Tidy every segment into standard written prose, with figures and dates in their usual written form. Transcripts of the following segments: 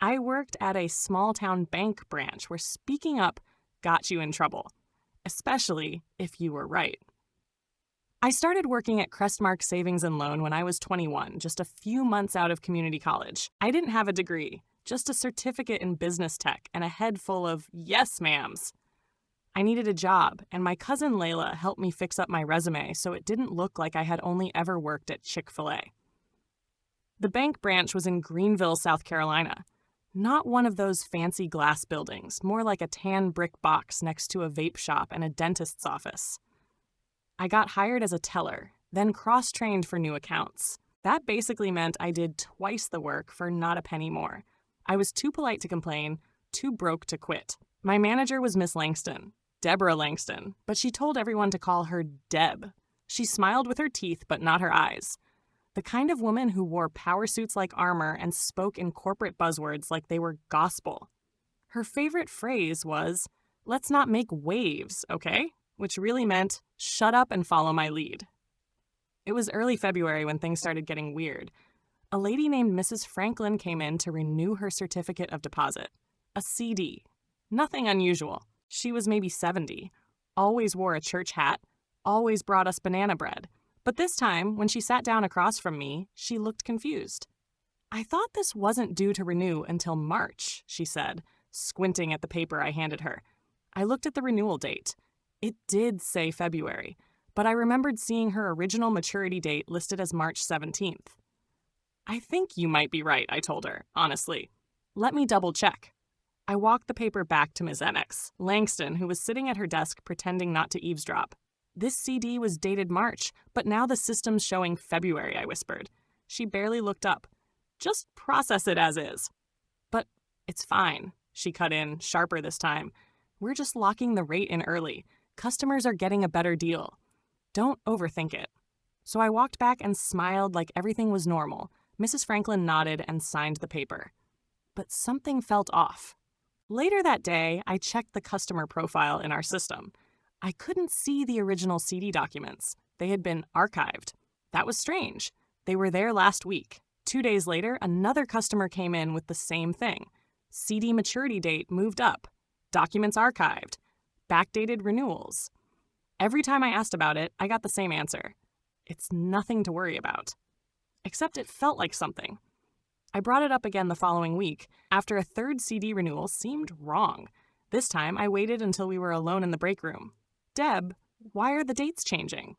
I worked at a small-town bank branch where speaking up got you in trouble, especially if you were right. I started working at Crestmark Savings and Loan when I was 21, just a few months out of community college. I didn't have a degree, just a certificate in business tech and a head full of yes ma'ams. I needed a job, and my cousin Layla helped me fix up my resume so it didn't look like I had only ever worked at Chick-fil-A. The bank branch was in Greenville, South Carolina. Not one of those fancy glass buildings, more like a tan brick box next to a vape shop and a dentist's office. I got hired as a teller, then cross-trained for new accounts. That basically meant I did twice the work for not a penny more. I was too polite to complain, too broke to quit. My manager was Miss Langston, Deborah Langston, but she told everyone to call her Deb. She smiled with her teeth, but not her eyes. The kind of woman who wore power suits like armor and spoke in corporate buzzwords like they were gospel. Her favorite phrase was, "Let's not make waves, okay?" Which really meant, shut up and follow my lead. It was early February when things started getting weird. A lady named Mrs. Franklin came in to renew her certificate of deposit. A CD. Nothing unusual. She was maybe 70, always wore a church hat, always brought us banana bread. But this time, when she sat down across from me, she looked confused. "I thought this wasn't due to renew until March," she said, squinting at the paper I handed her. I looked at the renewal date. It did say February, but I remembered seeing her original maturity date listed as March 17th. "I think you might be right," I told her, honestly. "Let me double check." I walked the paper back to Ms. Enix, Langston, who was sitting at her desk pretending not to eavesdrop. "This CD was dated March, but now the system's showing February," I whispered. She barely looked up. "Just process it as is." "But it's fine," she cut in, sharper this time. "We're just locking the rate in early. Customers are getting a better deal. Don't overthink it." So I walked back and smiled like everything was normal. Mrs. Franklin nodded and signed the paper. But something felt off. Later that day, I checked the customer profile in our system. I couldn't see the original CD documents. They had been archived. That was strange. They were there last week. 2 days later, another customer came in with the same thing. CD maturity date moved up. Documents archived. Backdated renewals. Every time I asked about it, I got the same answer. It's nothing to worry about. Except it felt like something. I brought it up again the following week, after a third CD renewal seemed wrong. This time, I waited until we were alone in the break room. "Deb, why are the dates changing?"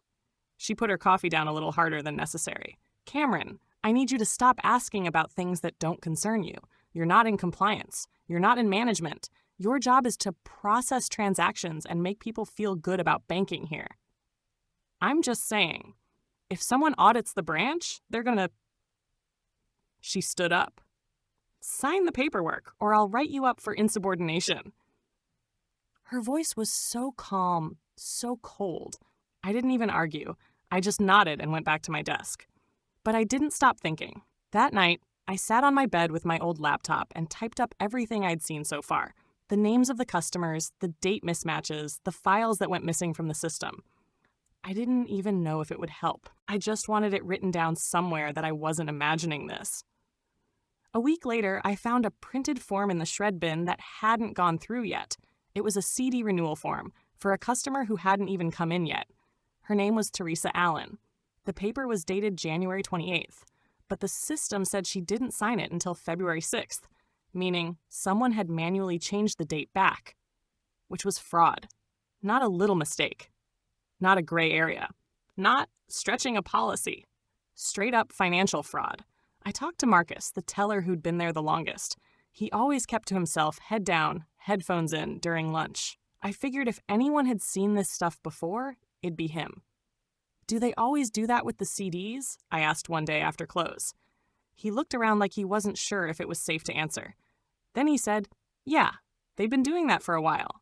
She put her coffee down a little harder than necessary. "Cameron, I need you to stop asking about things that don't concern you. You're not in compliance. You're not in management. Your job is to process transactions and make people feel good about banking here." "I'm just saying, if someone audits the branch, they're gonna..." She stood up. "Sign the paperwork, or I'll write you up for insubordination." Her voice was so calm, so cold. I didn't even argue. I just nodded and went back to my desk. But I didn't stop thinking. That night, I sat on my bed with my old laptop and typed up everything I'd seen so far. The names of the customers, the date mismatches, the files that went missing from the system. I didn't even know if it would help. I just wanted it written down somewhere that I wasn't imagining this. A week later, I found a printed form in the shred bin that hadn't gone through yet. It was a CD renewal form for a customer who hadn't even come in yet. Her name was Teresa Allen. The paper was dated January 28th, but the system said she didn't sign it until February 6th, meaning someone had manually changed the date back, which was fraud. Not a little mistake. Not a gray area. Not stretching a policy. Straight up financial fraud. I talked to Marcus, the teller who'd been there the longest. He always kept to himself, head down, headphones in, during lunch. I figured if anyone had seen this stuff before, it'd be him. "Do they always do that with the CDs?" I asked one day after close. He looked around like he wasn't sure if it was safe to answer. Then he said, "Yeah, they've been doing that for a while."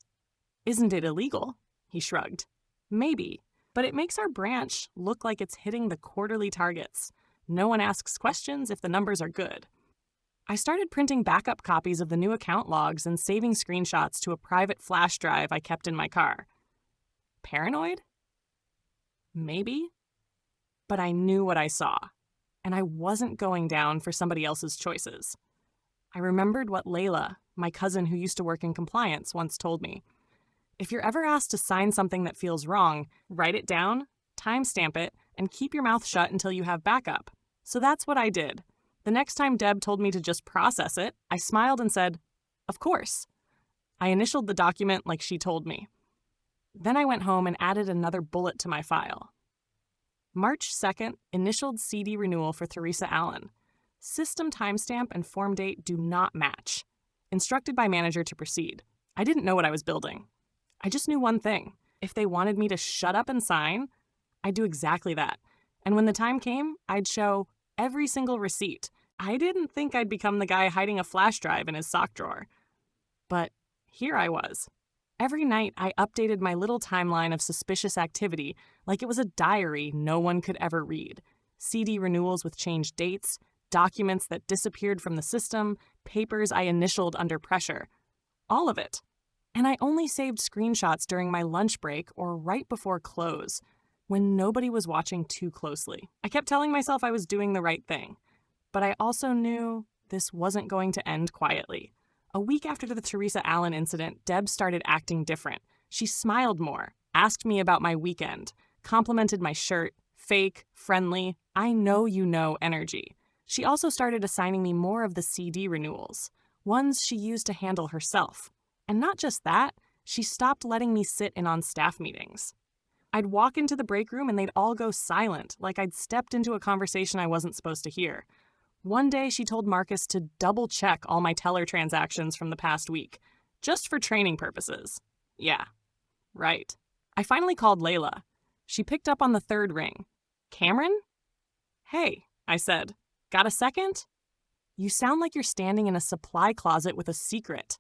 "Isn't it illegal?" He shrugged. "Maybe, but it makes our branch look like it's hitting the quarterly targets. No one asks questions if the numbers are good." I started printing backup copies of the new account logs and saving screenshots to a private flash drive I kept in my car. Paranoid? Maybe. But I knew what I saw, and I wasn't going down for somebody else's choices. I remembered what Layla, my cousin who used to work in compliance, once told me. If you're ever asked to sign something that feels wrong, write it down, timestamp it, and keep your mouth shut until you have backup. So that's what I did. The next time Deb told me to just process it, I smiled and said, "Of course." I initialed the document like she told me. Then I went home and added another bullet to my file. March 2nd, initialed CD renewal for Theresa Allen. System timestamp and form date do not match. Instructed by manager to proceed. I didn't know what I was building. I just knew one thing. If they wanted me to shut up and sign, I'd do exactly that. And when the time came, I'd show every single receipt. I didn't think I'd become the guy hiding a flash drive in his sock drawer. But here I was. Every night, I updated my little timeline of suspicious activity like it was a diary no one could ever read. CD renewals with changed dates, documents that disappeared from the system, papers I initialed under pressure. All of it. And I only saved screenshots during my lunch break or right before close, when nobody was watching too closely. I kept telling myself I was doing the right thing, but I also knew this wasn't going to end quietly. A week after the Theresa Allen incident, Deb started acting different. She smiled more, asked me about my weekend, complimented my shirt, fake, friendly, I know you know energy. She also started assigning me more of the CD renewals, ones she used to handle herself. And not just that, she stopped letting me sit in on staff meetings. I'd walk into the break room and they'd all go silent, like I'd stepped into a conversation I wasn't supposed to hear. One day, she told Marcus to double-check all my teller transactions from the past week, just for training purposes. Yeah, right. I finally called Layla. She picked up on the third ring. "Cameron?" "Hey," I said. "Got a second?" "You sound like you're standing in a supply closet with a secret."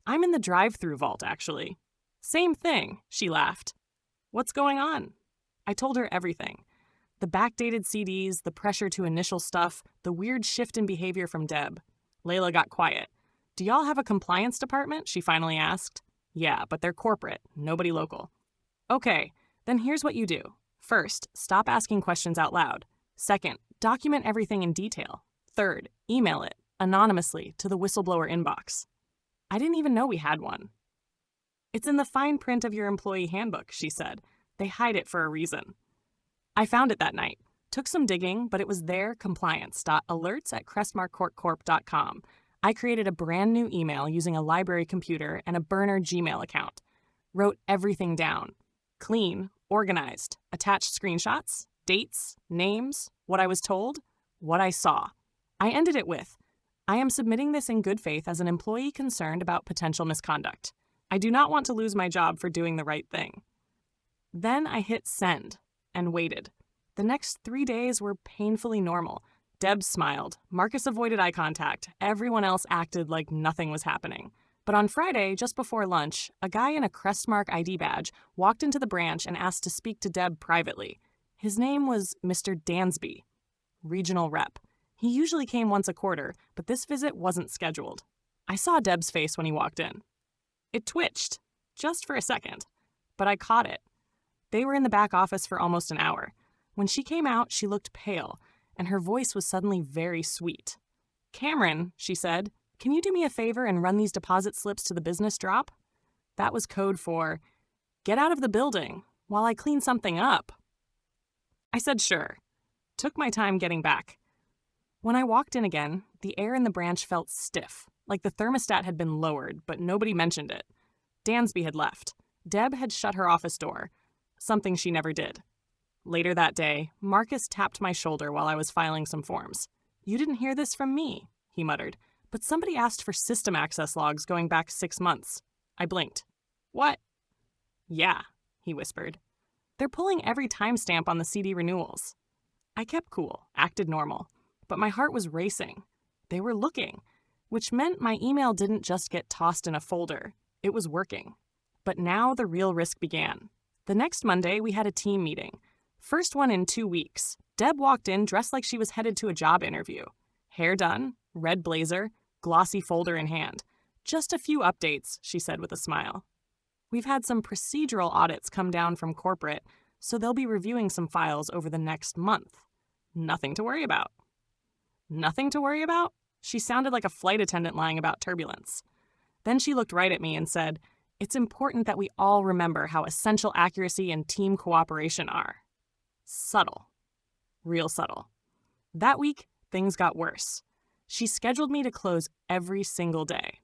"I'm in the drive-thru vault, actually." "Same thing," she laughed. "What's going on?" I told her everything. The backdated CDs, the pressure to initial stuff, the weird shift in behavior from Deb. Layla got quiet. "Do y'all have a compliance department?" she finally asked. "Yeah, but they're corporate, nobody local." "Okay, then here's what you do. First, stop asking questions out loud. Second, document everything in detail. Third, email it, anonymously, to the whistleblower inbox." I didn't even know we had one. "It's in the fine print of your employee handbook," she said. "They hide it for a reason." I found it that night. Took some digging, but it was there, compliance.alerts@crestmarkcorpcorp.com. I created a brand new email using a library computer and a burner Gmail account. Wrote everything down. Clean, organized, attached screenshots, dates, names, what I was told, what I saw. I ended it with, "I am submitting this in good faith as an employee concerned about potential misconduct. I do not want to lose my job for doing the right thing." Then I hit send and waited. The next 3 days were painfully normal. Deb smiled. Marcus avoided eye contact. Everyone else acted like nothing was happening. But on Friday, just before lunch, a guy in a Crestmark ID badge walked into the branch and asked to speak to Deb privately. His name was Mr. Dansby, regional rep. He usually came once a quarter, but this visit wasn't scheduled. I saw Deb's face when he walked in. It twitched, just for a second, but I caught it. They were in the back office for almost an hour. When she came out, she looked pale, and her voice was suddenly very sweet. "Cameron," she said, "can you do me a favor and run these deposit slips to the business drop?" That was code for, "Get out of the building while I clean something up." I said sure. Took my time getting back. When I walked in again, the air in the branch felt stiff, like the thermostat had been lowered, but nobody mentioned it. Dansby had left. Deb had shut her office door, something she never did. Later that day, Marcus tapped my shoulder while I was filing some forms. "You didn't hear this from me," he muttered, "but somebody asked for system access logs going back 6 months." I blinked. "What?" "Yeah," he whispered. "They're pulling every timestamp on the CD renewals." I kept cool, acted normal, but my heart was racing. They were looking, which meant my email didn't just get tossed in a folder. It was working. But now the real risk began. The next Monday, we had a team meeting. First one in 2 weeks. Deb walked in dressed like she was headed to a job interview. Hair done, red blazer, glossy folder in hand. "Just a few updates," she said with a smile. "We've had some procedural audits come down from corporate, so they'll be reviewing some files over the next month. Nothing to worry about." "Nothing to worry about?" She sounded like a flight attendant lying about turbulence. Then she looked right at me and said, "It's important that we all remember how essential accuracy and team cooperation are." Subtle. Real subtle. That week, things got worse. She scheduled me to close every single day.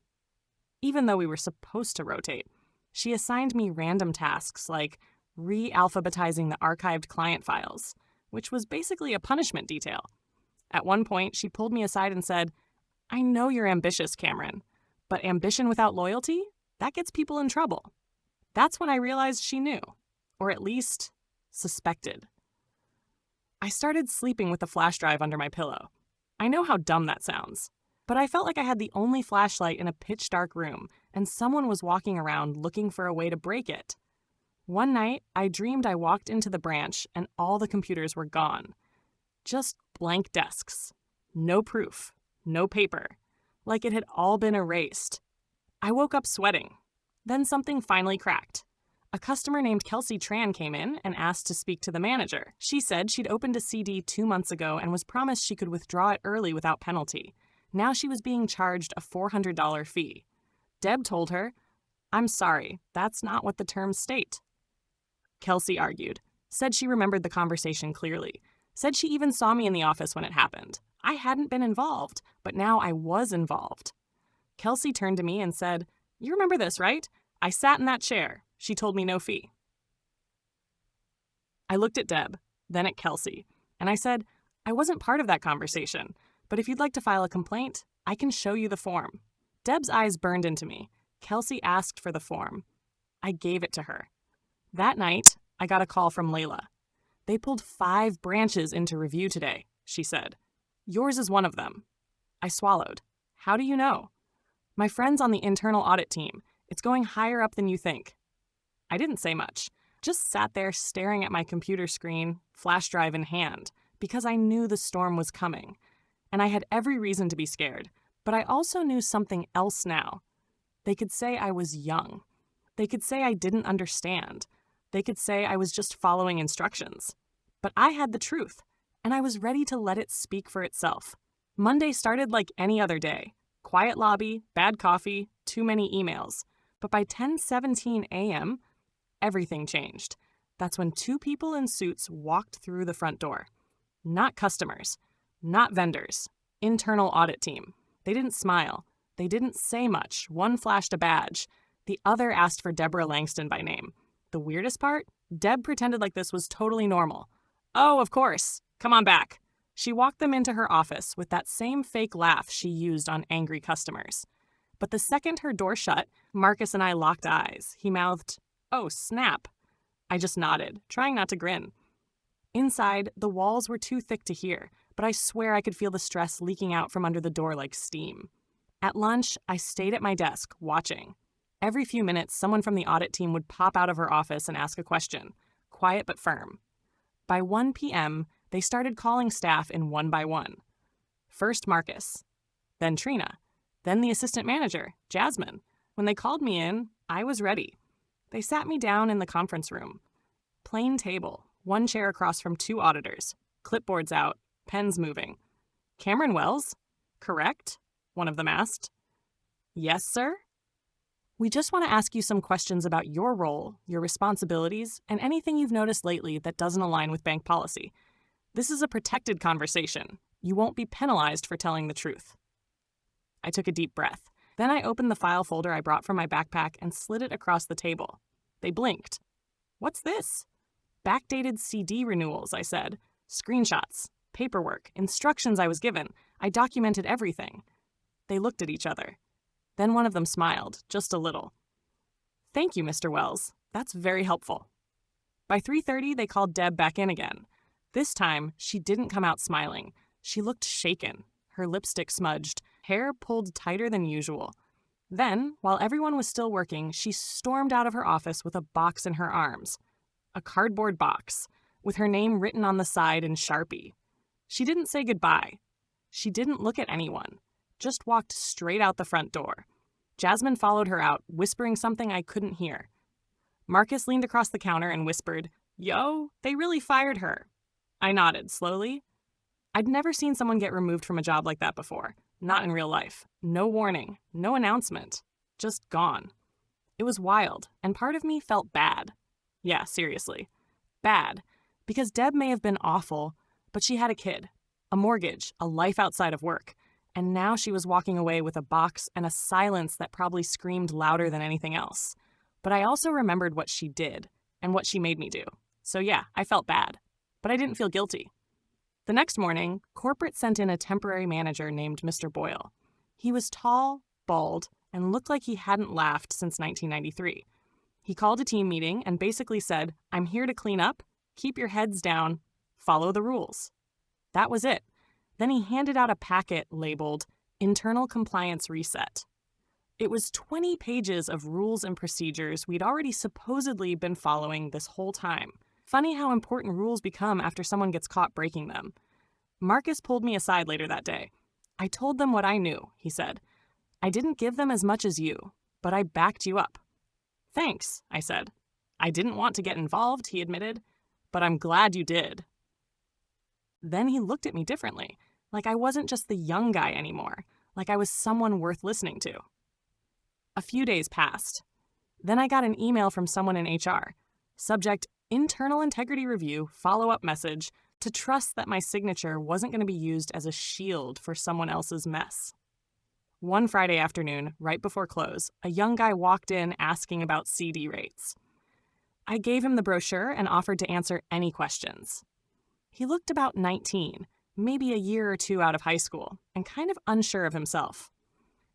Even though we were supposed to rotate, she assigned me random tasks like re-alphabetizing the archived client files, which was basically a punishment detail. At one point, she pulled me aside and said, "I know you're ambitious, Cameron, but ambition without loyalty, that gets people in trouble." That's when I realized she knew, or at least suspected. I started sleeping with the flash drive under my pillow. I know how dumb that sounds, but I felt like I had the only flashlight in a pitch-dark room, and someone was walking around looking for a way to break it. One night, I dreamed I walked into the branch and all the computers were gone. Just blank desks. No proof. No paper. Like it had all been erased. I woke up sweating. Then something finally cracked. A customer named Kelsey Tran came in and asked to speak to the manager. She said she'd opened a CD 2 months ago and was promised she could withdraw it early without penalty. Now she was being charged a $400 fee. Deb told her, "I'm sorry, that's not what the terms state." Kelsey argued, said she remembered the conversation clearly, said she even saw me in the office when it happened. I hadn't been involved, but now I was involved. Kelsey turned to me and said, "You remember this, right? I sat in that chair. She told me no fee." I looked at Deb, then at Kelsey, and I said, "I wasn't part of that conversation, but if you'd like to file a complaint, I can show you the form." Deb's eyes burned into me. Kelsey asked for the form. I gave it to her. That night, I got a call from Layla. "They pulled 5 branches into review today," she said. "Yours is one of them." I swallowed. "How do you know?" "My friend's on the internal audit team. It's going higher up than you think." I didn't say much, just sat there staring at my computer screen, flash drive in hand, because I knew the storm was coming. And I had every reason to be scared, but I also knew something else now. They could say I was young. They could say I didn't understand. They could say I was just following instructions. But I had the truth, and I was ready to let it speak for itself. Monday started like any other day. Quiet lobby, bad coffee, too many emails. But by 10:17 a.m., everything changed. That's when 2 people in suits walked through the front door. Not customers, not vendors, internal audit team. They didn't smile. They didn't say much. One flashed a badge. The other asked for Deborah Langston by name. The weirdest part? Deb pretended like this was totally normal. "Oh, of course. Come on back." She walked them into her office with that same fake laugh she used on angry customers. But the second her door shut, Marcus and I locked eyes. He mouthed, "Oh, snap." I just nodded, trying not to grin. Inside, the walls were too thick to hear, but I swear I could feel the stress leaking out from under the door like steam. At lunch, I stayed at my desk, watching. Every few minutes, someone from the audit team would pop out of her office and ask a question, quiet but firm. By 1 p.m., they started calling staff in one by one. First Marcus, then Trina, then the assistant manager, Jasmine. When they called me in, I was ready. They sat me down in the conference room. Plain table, 1 chair across from 2 auditors, clipboards out, pens moving. "Cameron Wells? Correct?" one of them asked. "Yes, sir?" "We just want to ask you some questions about your role, your responsibilities, and anything you've noticed lately that doesn't align with bank policy. This is a protected conversation. You won't be penalized for telling the truth." I took a deep breath. Then I opened the file folder I brought from my backpack and slid it across the table. They blinked. "What's this?" "Backdated CD renewals," I said. "Screenshots, paperwork, instructions I was given. I documented everything." They looked at each other. Then one of them smiled, just a little. "Thank you, Mr. Wells. That's very helpful." By 3:30, they called Deb back in again. This time, she didn't come out smiling. She looked shaken, her lipstick smudged, hair pulled tighter than usual. Then, while everyone was still working, she stormed out of her office with a box in her arms. A cardboard box, with her name written on the side in Sharpie. She didn't say goodbye. She didn't look at anyone. Just walked straight out the front door. Jasmine followed her out, whispering something I couldn't hear. Marcus leaned across the counter and whispered, "Yo, they really fired her." I nodded slowly. I'd never seen someone get removed from a job like that before. not in real life. No warning, no announcement, just gone. It was wild, and part of me felt bad. Yeah, seriously. Bad. Because Deb may have been awful, but she had a kid, a mortgage, a life outside of work, and now she was walking away with a box and a silence that probably screamed louder than anything else. But I also remembered what she did and what she made me do. So yeah, I felt bad, but I didn't feel guilty. The next morning, corporate sent in a temporary manager named Mr. Boyle. He was tall, bald, and looked like he hadn't laughed since 1993. He called a team meeting and basically said, "I'm here to clean up, keep your heads down, follow the rules." That was it. Then he handed out a packet labeled Internal Compliance Reset. It was 20 pages of rules and procedures we'd already supposedly been following this whole time. Funny how important rules become after someone gets caught breaking them. Marcus pulled me aside later that day. "I told them what I knew," he said. "I didn't give them as much as you, but I backed you up." "Thanks," I said. "I didn't want to get involved," he admitted, "but I'm glad you did." Then he looked at me differently, like I wasn't just the young guy anymore, like I was someone worth listening to. A few days passed. Then I got an email from someone in HR. Subject, Internal Integrity Review, follow-up message, to trust that my signature wasn't going to be used as a shield for someone else's mess. One Friday afternoon, right before close, a young guy walked in asking about CD rates. I gave him the brochure and offered to answer any questions. He looked about 19, maybe a year or two out of high school, and kind of unsure of himself.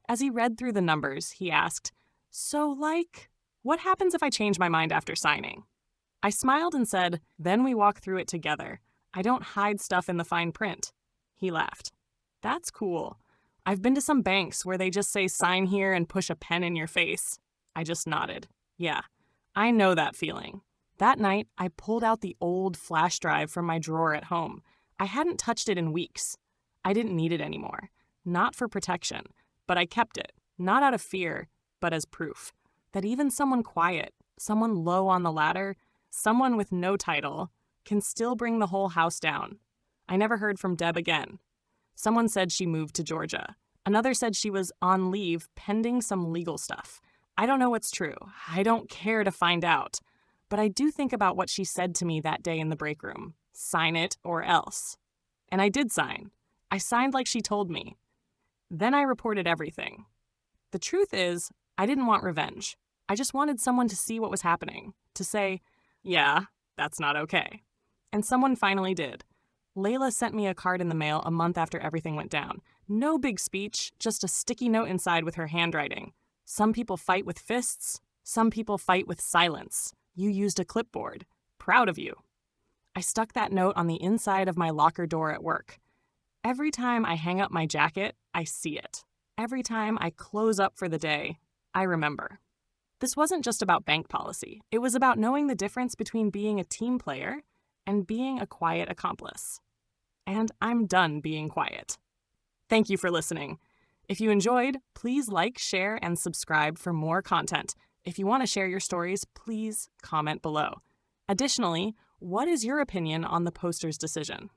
As he read through the numbers, he asked, "So, what happens if I change my mind after signing?" I smiled and said, "Then we walk through it together. I don't hide stuff in the fine print." He laughed. "That's cool. I've been to some banks where they just say sign here and push a pen in your face." I just nodded. Yeah, I know that feeling. That night, I pulled out the old flash drive from my drawer at home. I hadn't touched it in weeks. I didn't need it anymore. Not for protection, but I kept it, not out of fear, but as proof that even someone quiet, someone low on the ladder, someone with no title, can still bring the whole house down. I never heard from Deb again. Someone said she moved to Georgia. Another said she was on leave pending some legal stuff. I don't know what's true. I don't care to find out. But I do think about what she said to me that day in the break room. Sign it or else. And I did sign. I signed like she told me. Then I reported everything. The truth is, I didn't want revenge. I just wanted someone to see what was happening, to say, "Yeah, that's not okay." And someone finally did. Layla sent me a card in the mail a month after everything went down. No big speech, just a sticky note inside with her handwriting. "Some people fight with fists. Some people fight with silence. You used a clipboard. Proud of you." I stuck that note on the inside of my locker door at work. Every time I hang up my jacket, I see it. Every time I close up for the day, I remember. This wasn't just about bank policy. It was about knowing the difference between being a team player and being a quiet accomplice. And I'm done being quiet. Thank you for listening. If you enjoyed, please like, share, and subscribe for more content. If you want to share your stories, please comment below. Additionally, what is your opinion on the poster's decision?